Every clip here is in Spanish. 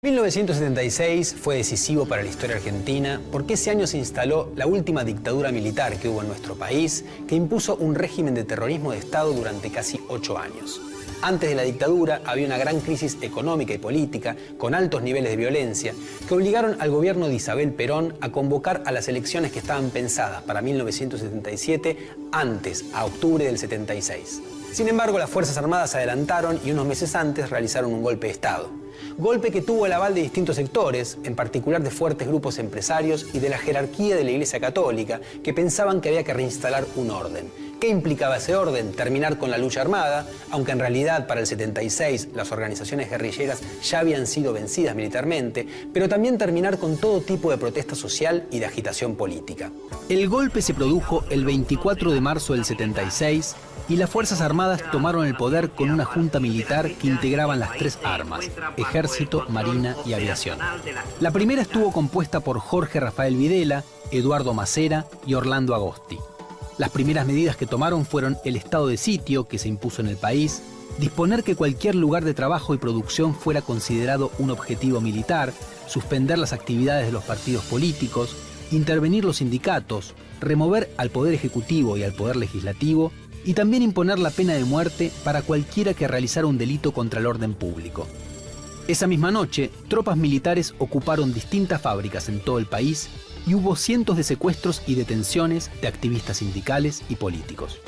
1976 fue decisivo para la historia argentina porque ese año se instaló la última dictadura militar que hubo en nuestro país, que impuso un régimen de terrorismo de Estado durante casi 8 años. Antes de la dictadura había una gran crisis económica y política, con altos niveles de violencia, que obligaron al gobierno de Isabel Perón a convocar a las elecciones que estaban pensadas para 1977 antes, a octubre del 76. Sin embargo, las Fuerzas Armadas se adelantaron y unos meses antes realizaron un golpe de Estado. Golpe que tuvo el aval de distintos sectores, en particular de fuertes grupos empresarios y de la jerarquía de la Iglesia Católica, que pensaban que había que reinstalar un orden. ¿Qué implicaba ese orden? Terminar con la lucha armada, aunque en realidad para el 76 las organizaciones guerrilleras ya habían sido vencidas militarmente, pero también terminar con todo tipo de protesta social y de agitación política. El golpe se produjo el 24 de marzo del 76 y las Fuerzas Armadas tomaron el poder con una junta militar que integraban las 3 armas: Ejército, Marina y Aviación. La primera estuvo compuesta por Jorge Rafael Videla, Eduardo Macera y Orlando Agosti. Las primeras medidas que tomaron fueron el estado de sitio que se impuso en el país, disponer que cualquier lugar de trabajo y producción fuera considerado un objetivo militar, suspender las actividades de los partidos políticos, intervenir los sindicatos, remover al Poder Ejecutivo y al Poder Legislativo y también imponer la pena de muerte para cualquiera que realizara un delito contra el orden público. Esa misma noche, tropas militares ocuparon distintas fábricas en todo el país y hubo cientos de secuestros y detenciones de activistas sindicales y políticos.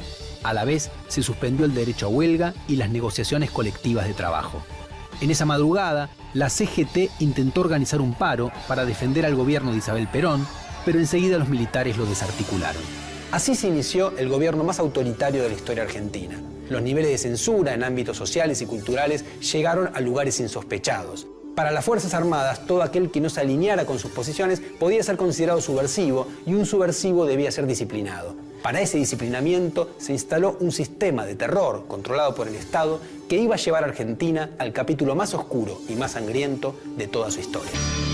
A la vez, se suspendió el derecho a huelga y las negociaciones colectivas de trabajo. En esa madrugada, la CGT intentó organizar un paro para defender al gobierno de Isabel Perón, pero enseguida los militares lo desarticularon. Así se inició el gobierno más autoritario de la historia argentina. Los niveles de censura en ámbitos sociales y culturales llegaron a lugares insospechados. Para las Fuerzas Armadas, todo aquel que no se alineara con sus posiciones podía ser considerado subversivo y un subversivo debía ser disciplinado. Para ese disciplinamiento se instaló un sistema de terror controlado por el Estado que iba a llevar a Argentina al capítulo más oscuro y más sangriento de toda su historia.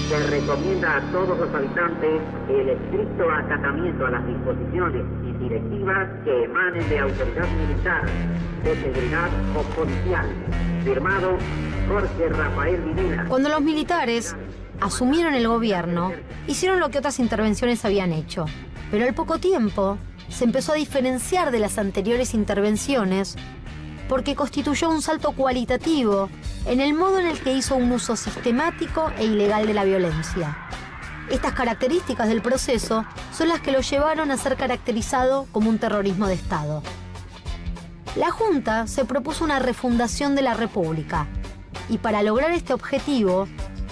Se recomienda a todos los habitantes el estricto acatamiento a las disposiciones y directivas que emanen de autoridad militar, de seguridad o policial. Firmado Jorge Rafael Videla. Cuando los militares asumieron el gobierno, hicieron lo que otras intervenciones habían hecho. Pero al poco tiempo se empezó a diferenciar de las anteriores intervenciones porque constituyó un salto cualitativo en el modo en el que hizo un uso sistemático e ilegal de la violencia. Estas características del proceso son las que lo llevaron a ser caracterizado como un terrorismo de Estado. La Junta se propuso una refundación de la República y para lograr este objetivo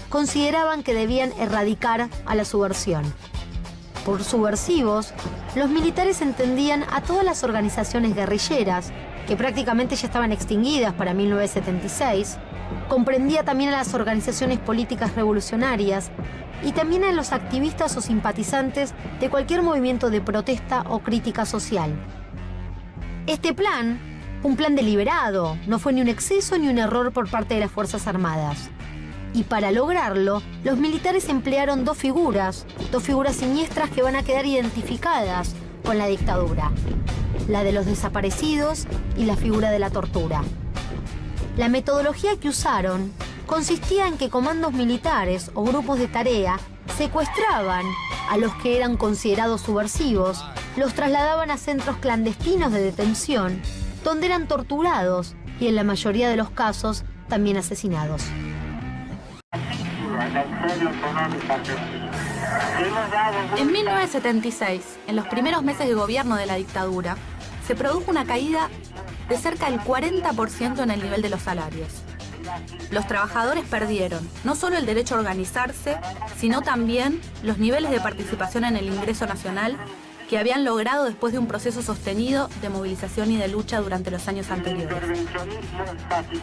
consideraban que debían erradicar a la subversión. Por subversivos, los militares entendían a todas las organizaciones guerrilleras, que prácticamente ya estaban extinguidas para 1976, comprendía también a las organizaciones políticas revolucionarias y también a los activistas o simpatizantes de cualquier movimiento de protesta o crítica social. Este plan, un plan deliberado, no fue ni un exceso ni un error por parte de las Fuerzas Armadas. Y para lograrlo, los militares emplearon dos figuras siniestras que van a quedar identificadas con la dictadura: la de los desaparecidos y la figura de la tortura. La metodología que usaron consistía en que comandos militares o grupos de tarea secuestraban a los que eran considerados subversivos, los trasladaban a centros clandestinos de detención, donde eran torturados y en la mayoría de los casos también asesinados. En 1976, en los primeros meses de gobierno de la dictadura, se produjo una caída de cerca del 40% en el nivel de los salarios. Los trabajadores perdieron no solo el derecho a organizarse, sino también los niveles de participación en el ingreso nacional que habían logrado después de un proceso sostenido de movilización y de lucha durante los años anteriores.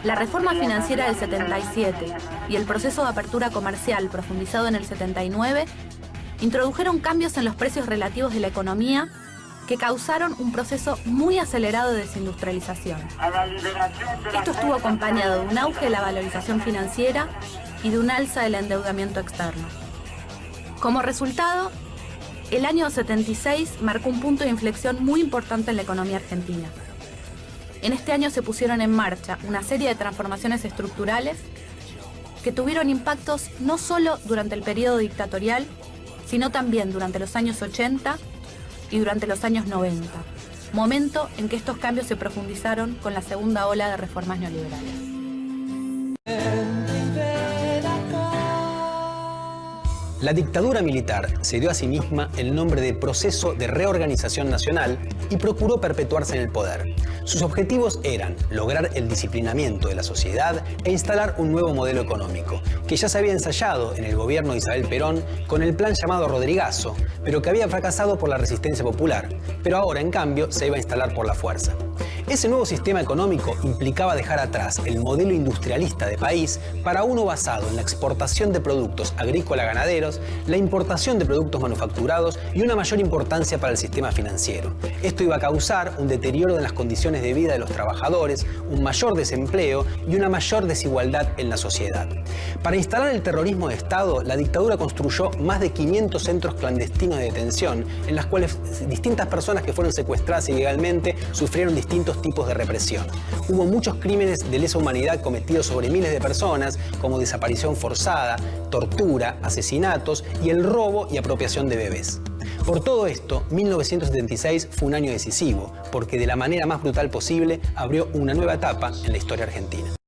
La reforma financiera del 77 y el proceso de apertura comercial profundizado en el 79 introdujeron cambios en los precios relativos de la economía que causaron un proceso muy acelerado de desindustrialización. Esto estuvo acompañado de un auge de la valorización financiera y de un alza del endeudamiento externo. Como resultado, el año 76 marcó un punto de inflexión muy importante en la economía argentina. En este año se pusieron en marcha una serie de transformaciones estructurales que tuvieron impactos no solo durante el periodo dictatorial, sino también durante los años 80 y durante los años 90, momento en que estos cambios se profundizaron con la segunda ola de reformas neoliberales. La dictadura militar se dio a sí misma el nombre de Proceso de Reorganización Nacional y procuró perpetuarse en el poder. Sus objetivos eran lograr el disciplinamiento de la sociedad e instalar un nuevo modelo económico, que ya se había ensayado en el gobierno de Isabel Perón con el plan llamado Rodrigazo, pero que había fracasado por la resistencia popular, pero ahora en cambio se iba a instalar por la fuerza. Ese nuevo sistema económico implicaba dejar atrás el modelo industrialista de país para uno basado en la exportación de productos agrícola-ganaderos, la importación de productos manufacturados y una mayor importancia para el sistema financiero. Esto iba a causar un deterioro de las condiciones de vida de los trabajadores, un mayor desempleo y una mayor desigualdad en la sociedad. Para instalar el terrorismo de Estado, la dictadura construyó más de 500 centros clandestinos de detención, en las cuales distintas personas que fueron secuestradas ilegalmente sufrieron distintos tipos de represión. Hubo muchos crímenes de lesa humanidad cometidos sobre miles de personas, como desaparición forzada, tortura, asesinatos y el robo y apropiación de bebés. Por todo esto, 1976 fue un año decisivo, porque de la manera más brutal posible abrió una nueva etapa en la historia argentina.